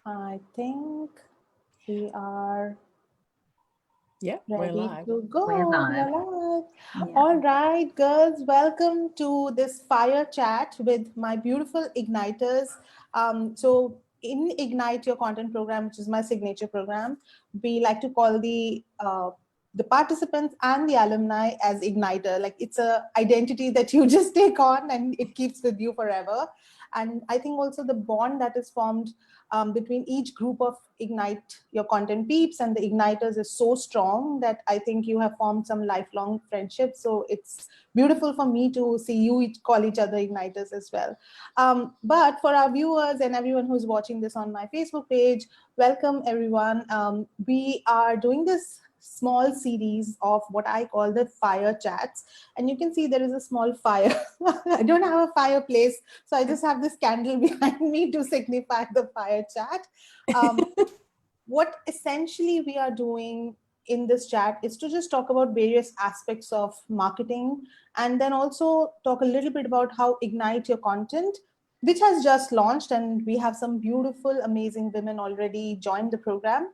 I think we are We're ready live. to We're go. We live. are live. Yeah. All right, girls, welcome to this fire chat with my beautiful igniters. So, in Ignite Your Content program, which is my signature program, we like to call the participants and the alumni as igniter. Like it's a identity that you just take on and it keeps with you forever. And I think also the bond that is formed between each group of Ignite Your Content peeps and the igniters is so strong that I think you have formed some lifelong friendships. So it's beautiful for me to see you call each other igniters as well. But for our viewers and everyone who's watching this on my Facebook page, welcome everyone. We are doing this small series of what I call the fire chats. And you can see there is a small fire. I don't have a fireplace, so I just have this candle behind me to signify the fire chat. Um, what essentially we are doing in this chat is to just talk about various aspects of marketing and then also talk a little bit about how Ignite Your Content, which has just launched, and we have some beautiful, amazing women already joined the program.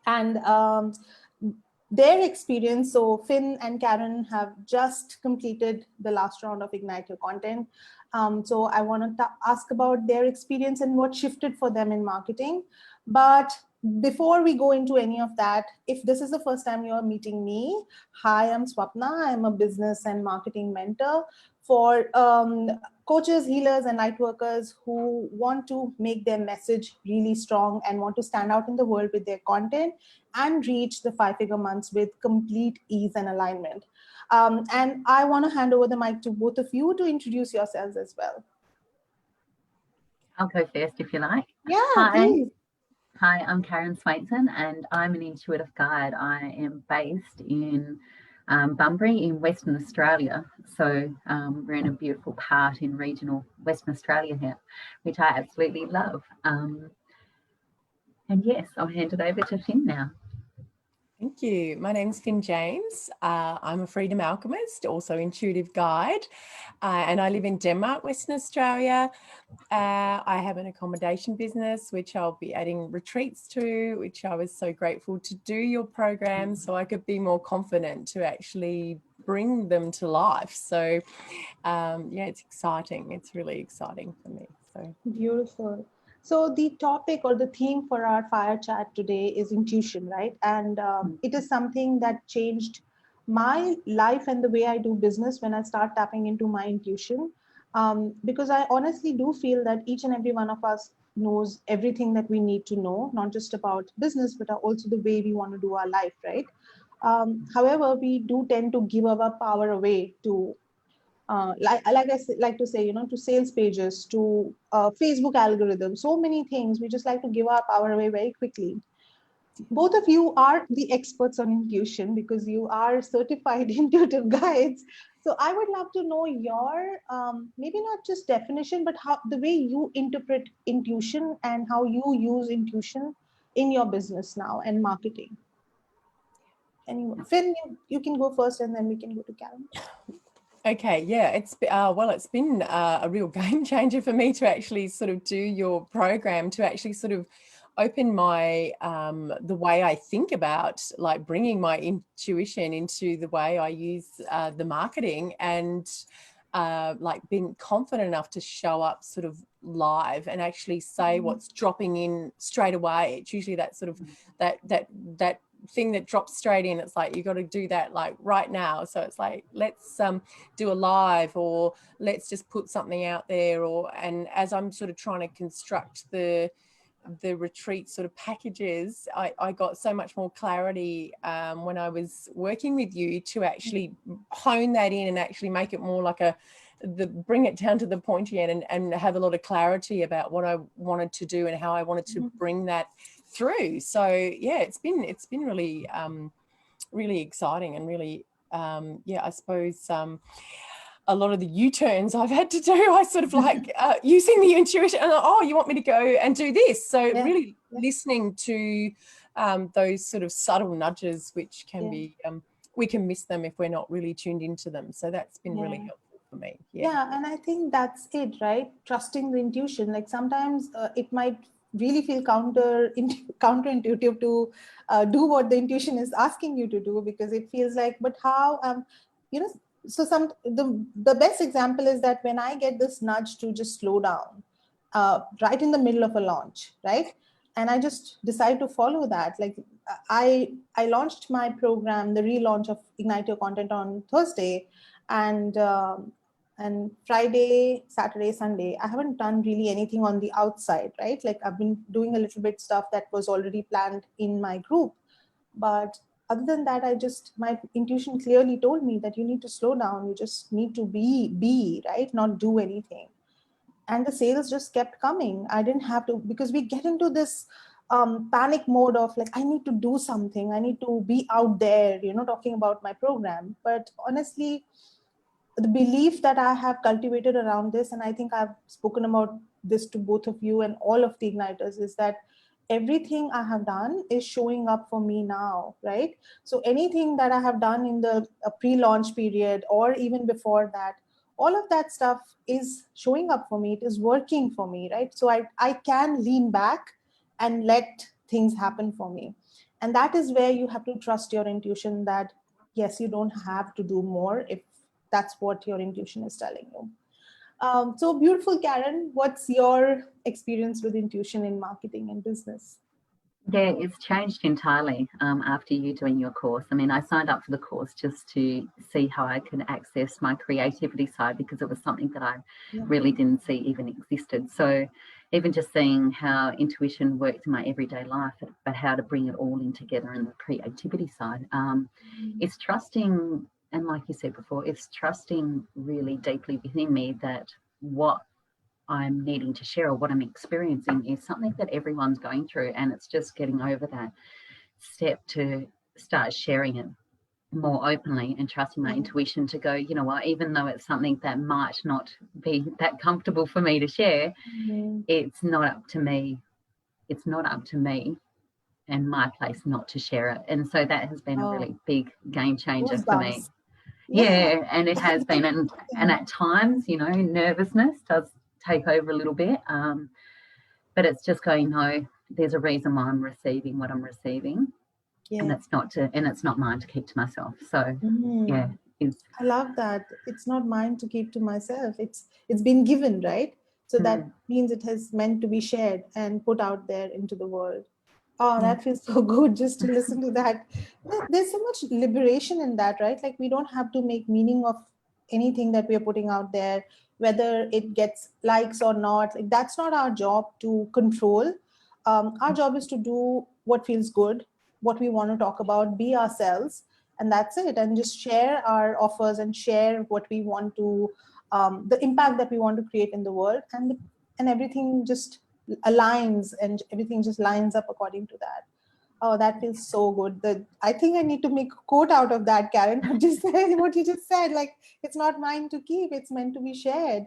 And their experience. So Finn and Karen have just completed the last round of Ignite Your Content. So I want to ask about their experience and what shifted for them in marketing. But before we go into any of that, if this is the first time you're meeting me, hi, I'm Swapna. I'm a business and marketing mentor for coaches, healers, and light workers who want to make their message really strong and want to stand out in the world with their content and reach the 5-figure months with complete ease and alignment. And I want to hand over the mic to both of you to introduce yourselves as well. I'll go first if you like. Yeah, Hi. please. Hi, I'm Karen Swainson and I'm an intuitive guide. I am based in Bunbury in Western Australia. So we're in a beautiful part in regional Western Australia here, which I absolutely love. And yes, I'll hand it over to Finn now. Thank you. My name's Finn James. I'm a freedom alchemist, also intuitive guide, and I live in Denmark, Western Australia. I have an accommodation business, which I'll be adding retreats to, which I was so grateful to do your program so I could be more confident to actually bring them to life. So yeah, it's exciting. It's really exciting for me. So Beautiful. So the topic or the theme for our fire chat today is intuition, right? And it is something that changed my life and the way I do business when I start tapping into my intuition. Because I honestly do feel that each and every one of us knows everything that we need to know, not just about business, but also the way we want to do our life, right? However, we do tend to give our power away to like to say, to sales pages, to Facebook algorithms, so many things. We just like to give our power away very quickly. Both of you are the experts on intuition because you are certified intuitive guides. So I would love to know your maybe not just definition, but how the way you interpret intuition and how you use intuition in your business now and marketing. Anyway, Finn, you can go first and then we can go to Karen. okay, yeah, it's been a real game changer for me to actually sort of do your program, to actually sort of open my the way I think about like bringing my intuition into the way I use the marketing, and like being confident enough to show up sort of live and actually say what's dropping in straight away. It's usually that sort of that thing that drops straight in. It's like you got to do that like right now. So it's like, let's do a live, or let's just put something out there. Or and as I'm sort of trying to construct the retreat sort of packages, I got so much more clarity when I was working with you to actually hone that in and actually make it more like bring it down to the pointy end and have a lot of clarity about what I wanted to do and how I wanted to bring that through. So yeah, it's been really really exciting and really yeah, I suppose a lot of the U-turns I've had to do, I sort of like using the intuition and oh, you want me to go and do this. So really listening to those sort of subtle nudges, which can be, we can miss them if we're not really tuned into them. So that's been really helpful for me. Yeah, and I think that's it, right? Trusting the intuition. Like sometimes it might really feel counterintuitive to do what the intuition is asking you to do, because it feels like, but how, you know, so the best example is that when I get this nudge to just slow down, right in the middle of a launch, right? And I just decide to follow that. Like I launched my program, the relaunch of Ignite Your Content on Thursday, and Friday, Saturday, Sunday, I haven't done really anything on the outside, right? Like I've been doing a little bit stuff that was already planned in my group, but other than that, my intuition clearly told me that you need to slow down. You just need to be right, not do anything. And the sales just kept coming. I didn't have to, because we get into this panic mode of like, I need to do something, I need to be out there, talking about my program. But honestly, the belief that I have cultivated around this, and I think I've spoken about this to both of you and all of the igniters, is that everything I have done is showing up for me now, right? So anything that I have done in the pre-launch period or even before that, all of that stuff is showing up for me. It is working for me, right? So I can lean back and let things happen for me. And that is where you have to trust your intuition that, yes, you don't have to do more if that's what your intuition is telling you. So beautiful, Karen. What's your experience with intuition in marketing and business? Yeah, it's changed entirely after you doing your course. I mean, I signed up for the course just to see how I could access my creativity side, because it was something that I really didn't see even existed. So even just seeing how intuition works in my everyday life, but how to bring it all in together in the creativity side, it's trusting, and like you said before, it's trusting really deeply within me that what I'm needing to share or what I'm experiencing is something that everyone's going through, and it's just getting over that step to start sharing it more openly and trusting my intuition to go, you know what, even though it's something that might not be that comfortable for me to share, it's not up to me. It's not up to me and my place not to share it. And so that has been a really big game changer for me. Goosebumps. Yeah, and it has been. And at times, nervousness does take over a little bit. But it's just going, no, there's a reason why I'm receiving what I'm receiving. And it's not mine to keep to myself. So yeah. I love that. It's not mine to keep to myself. It's been given, right? So that means it has meant to be shared and put out there into the world. Oh, that feels so good just to listen to that. There's so much liberation in that, right? Like we don't have to make meaning of anything that we are putting out there, whether it gets likes or not. Like that's not our job to control. Our job is to do what feels good, what we want to talk about, be ourselves, and that's it. And just share our offers and share what we want to, the impact that we want to create in the world, and everything just aligns and everything just lines up according to that. Oh, that feels so good. I think I need to make a quote out of that, Karen. What you just said, like it's not mine to keep, it's meant to be shared.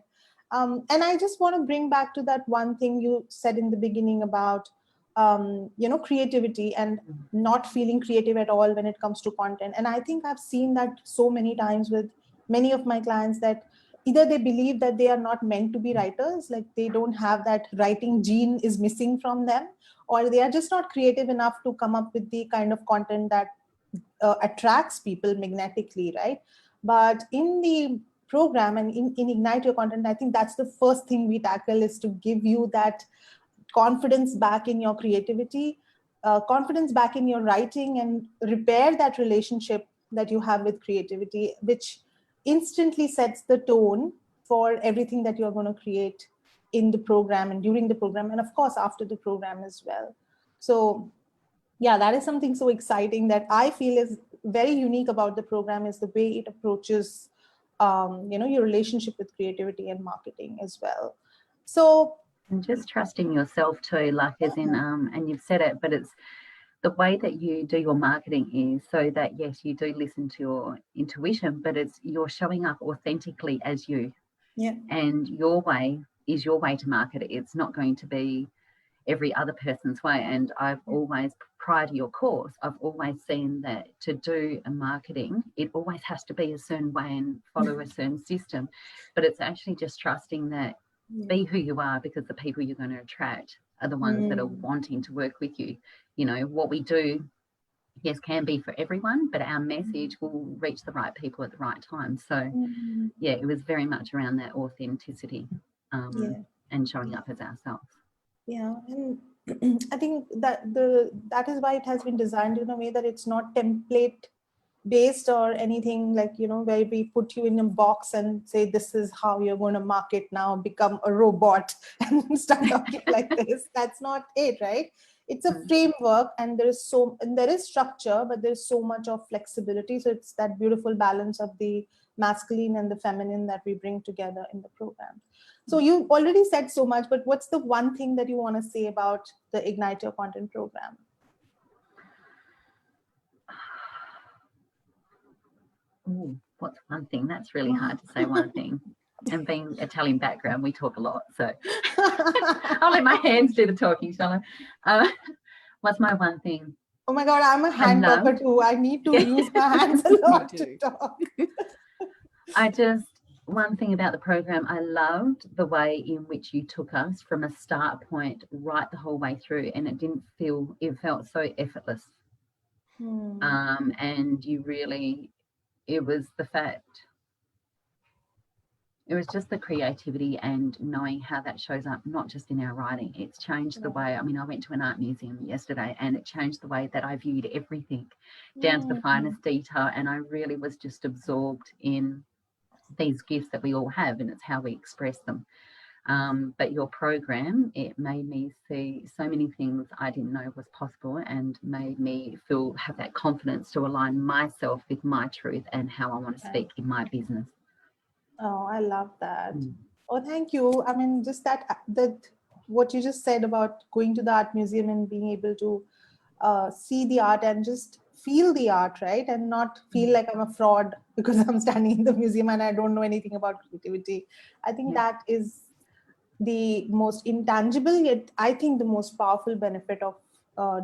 And I just want to bring back to that one thing you said in the beginning about creativity and not feeling creative at all when it comes to content. And I think I've seen that so many times with many of my clients, that either they believe that they are not meant to be writers, like they don't have that writing gene is missing from them, or they are just not creative enough to come up with the kind of content that attracts people magnetically, right? But in the program and in Ignite Your Content, I think that's the first thing we tackle, is to give you that confidence back in your creativity, confidence back in your writing, and repair that relationship that you have with creativity, which instantly sets the tone for everything that you're going to create in the program and during the program, and of course after the program as well. So yeah, that is something so exciting that I feel is very unique about the program, is the way it approaches your relationship with creativity and marketing as well. So and just trusting yourself too, like as in and you've said it, but it's the way that you do your marketing is so that yes, you do listen to your intuition, but it's you're showing up authentically as you. Yeah. And your way is your way to market it. It's not going to be every other person's way. And I've always, prior to your course, I've always seen that to do a marketing, it always has to be a certain way and follow a certain system. But it's actually just trusting that be who you are, because the people you're going to attract are the ones that are wanting to work with you. You know, what we do, yes, can be for everyone, but our message will reach the right people at the right time. So, yeah, it was very much around that authenticity and showing up as ourselves. Yeah, and I think that that is why it has been designed in a way that it's not template based or anything like, you know, where we put you in a box and say this is how you're going to market now, become a robot and start talking like this. That's not it, right? It's a framework, and there is structure, but there's so much of flexibility. So it's that beautiful balance of the masculine and the feminine that we bring together in the program. So you already said so much, but what's the one thing that you want to say about the Ignite Your Content program? Ooh, what's one thing? That's really hard to say one thing. And being Italian background, we talk a lot. So I'll let my hands do the talking, shall I? What's my one thing? Oh my God, I'm a hand talker too. I need to use my hands a lot to talk. One thing about the program, I loved the way in which you took us from a start point right the whole way through, and it felt so effortless. And you really, it was just the creativity and knowing how that shows up, not just in our writing. It's changed the way, I mean, I went to an art museum yesterday and it changed the way that I viewed everything down to the finest detail. And I really was just absorbed in these gifts that we all have, and it's how we express them. But your program, it made me see so many things I didn't know was possible, and made me have that confidence to align myself with my truth and how I want to speak in my business. Oh, I love that. Oh, thank you. I mean, just that what you just said about going to the art museum and being able to see the art and just feel the art, right? And not feel like I'm a fraud because I'm standing in the museum and I don't know anything about creativity. I think that is the most intangible, yet I think the most powerful benefit of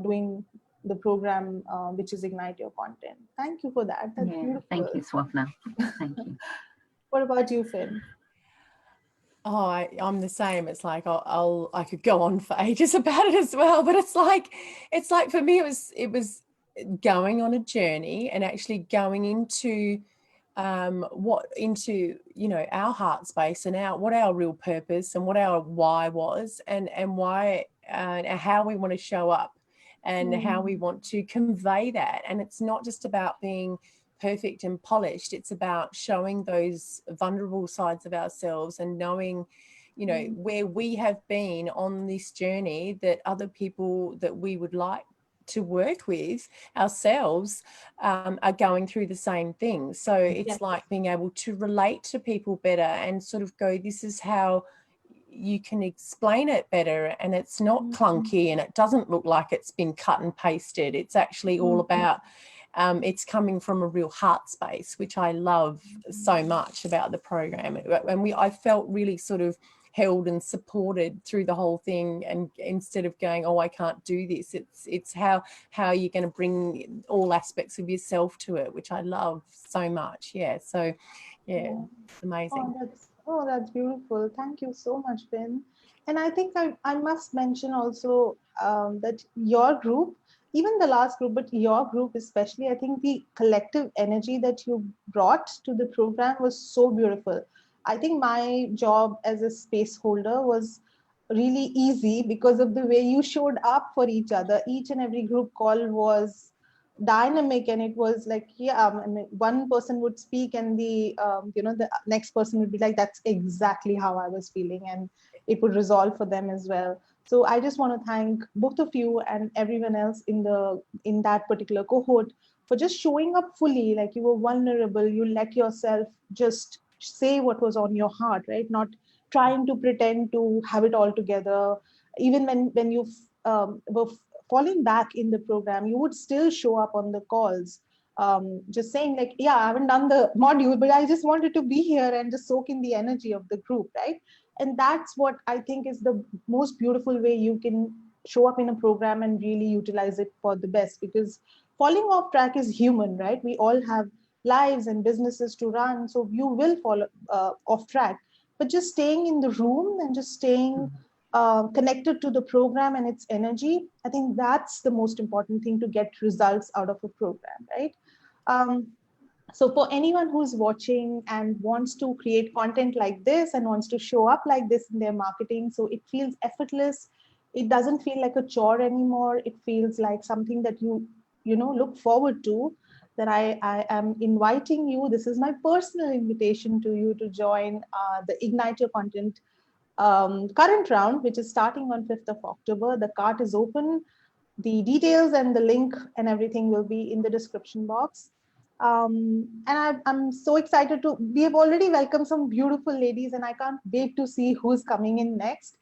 doing the program, which is Ignite Your Content. Thank you for that. That's beautiful. Thank you, Swapna. Thank you. What about you, Finn? Oh, I'm the same. It's like I could go on for ages about it as well, but it's like for me it was going on a journey and actually going into you know, our heart space and what our real purpose and what our why was, and why how we want to show up and how we want to convey that. And it's not just about being perfect and polished. It's about showing those vulnerable sides of ourselves and knowing, you know, where we have been on this journey, that other people that we would like to work with ourselves are going through the same thing. So it's like being able to relate to people better and sort of go, this is how you can explain it better, and it's not clunky and it doesn't look like it's been cut and pasted. It's actually all about it's coming from a real heart space, which I love so much about the program. And I felt really sort of held and supported through the whole thing, and instead of going, oh, I can't do this, it's how you're going to bring all aspects of yourself to it, which I love so much. It's amazing. That's beautiful. Thank you so much, Finn. And I think I must mention also that your group, even the last group, but your group especially, I think the collective energy that you brought to the program was so beautiful. I think my job as a space holder was really easy because of the way you showed up for each other. Each and every group call was dynamic, and it was like, I mean, one person would speak and the the next person would be like, that's exactly how I was feeling, and it would resolve for them as well. So I just want to thank both of you and everyone else in that particular cohort for just showing up fully. Like, you were vulnerable, you let yourself just say what was on your heart, right? Not trying to pretend to have it all together. Even when you were falling back in the program, you would still show up on the calls, just saying like, yeah, I haven't done the module, but I just wanted to be here and just soak in the energy of the group, right? And that's what I think is the most beautiful way you can show up in a program and really utilize it for the best. Because falling off track is human, right? We all have lives and businesses to run, so you will fall off track. but just staying in the room and just staying connected to the program and its energy. I think that's the most important thing to get results out of a program, right? So for anyone who's watching and wants to create content like this and wants to show up like this in their marketing, so it feels effortless, it doesn't feel like a chore anymore, it feels like something that you know look forward to, that I am inviting you. This is my personal invitation to you to join the Ignite Your Content current round, which is starting on 5th of October. The cart is open. The details and the link and everything will be in the description box. And I'm so excited to, we have already welcomed some beautiful ladies and I can't wait to see who's coming in next.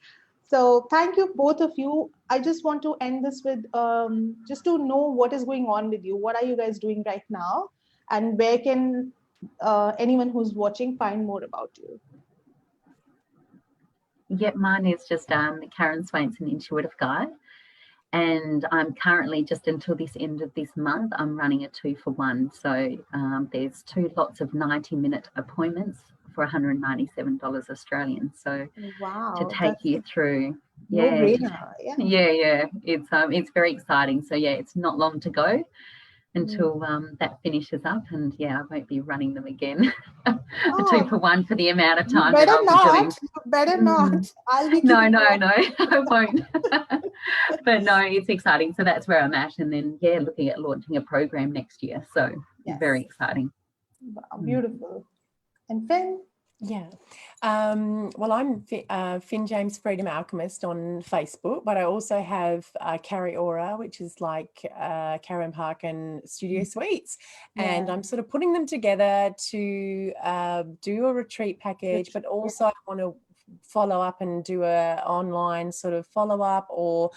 So thank you, both of you. I just want to end this with just to know what is going on with you. What are you guys doing right now? And where can anyone who's watching find more about you? Yep, mine is just Karen Swainson, Intuitive Guide. And I'm currently, just until this end of this month, I'm running a 2-for-1. So there's 2 lots of 90-minute appointments for $197 Australian. So wow, to take you through, it's very exciting. So yeah, it's not long to go until that finishes up, and yeah, I won't be running them again. A 2-for-1 for the amount of time that I'll be doing. Better not. I'll be no, I won't. But no, it's exciting. So that's where I'm at, and then yeah, looking at launching a program next year. So very exciting. Wow, beautiful. And Finn? Yeah. Well, I'm Finn James Freedom Alchemist on Facebook, but I also have Carrie Aura, which is like Karen Parkin Studio Suites. And I'm sort of putting them together to do a retreat package, but also I want to follow up and do a online sort of follow-up, or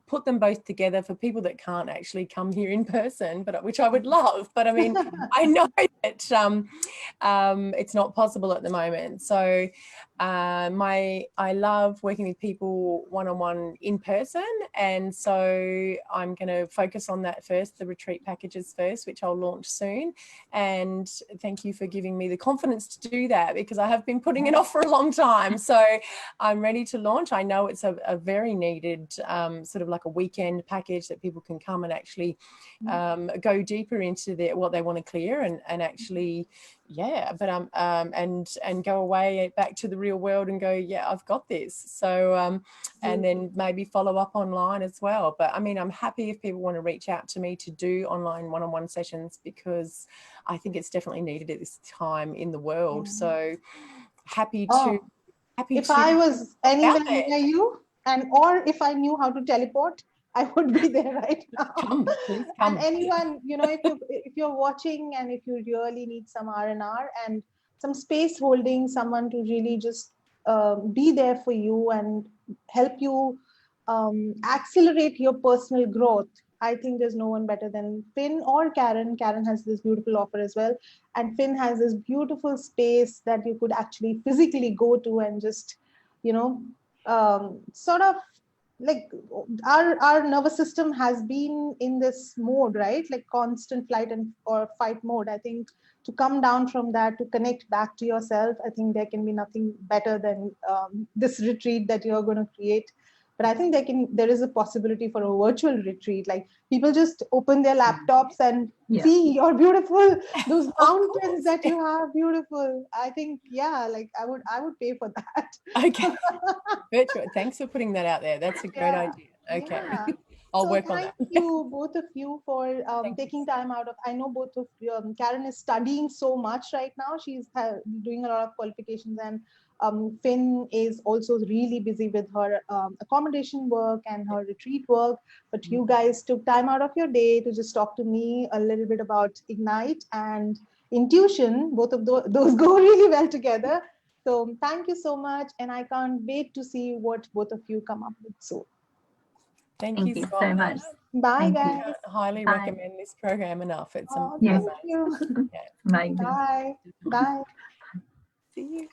put them both together for people that can't actually come here in person, but which I would love. But I mean, I know that it's not possible at the moment. So I love working with people one-on-one in person, and so I'm going to focus on that first, the retreat packages first, which I'll launch soon. And thank you for giving me the confidence to do that, because I have been putting it off for a long time. So I'm ready to launch. I know it's a very needed sort of like a weekend package that people can come and actually go deeper into what they want to clear, and actually but and go away back to the real world and go, yeah, I've got this. So and then maybe follow up online as well. But I mean, I'm happy if people want to reach out to me to do online one-on-one sessions, because I think it's definitely needed at this time in the world. So happy to if I was anywhere near you, or if I knew how to teleport, I would be there right now. Please come. And anyone, if you're watching and if you really need some R&R and some space holding, someone to really just be there for you and help you accelerate your personal growth, I think there's no one better than Finn or Karen. Karen has this beautiful offer as well. And Finn has this beautiful space that you could actually physically go to and just, sort of like our nervous system has been in this mode, right? Like constant flight or fight mode. I think to come down from that, to connect back to yourself, I think there can be nothing better than this retreat that you're going to create. But I think there is a possibility for a virtual retreat. Like people just open their laptops and see your beautiful, those mountains that you have, beautiful. I think, like I would pay for that. Okay. Virtual. Thanks for putting that out there. That's a great idea. Okay. I'll work on that. Thank you, both of you, for taking time out of, I know both of you, Karen is studying so much right now. She's doing a lot of qualifications, and Finn is also really busy with her accommodation work and her retreat work. But you guys took time out of your day to just talk to me a little bit about Ignite and intuition. Both of those go really well together. So thank you so much. And I can't wait to see what both of you come up with soon. Thank you so much. Bye, guys. I highly recommend this program enough. It's amazing. Thank you. Amazing. Bye. Bye. See you.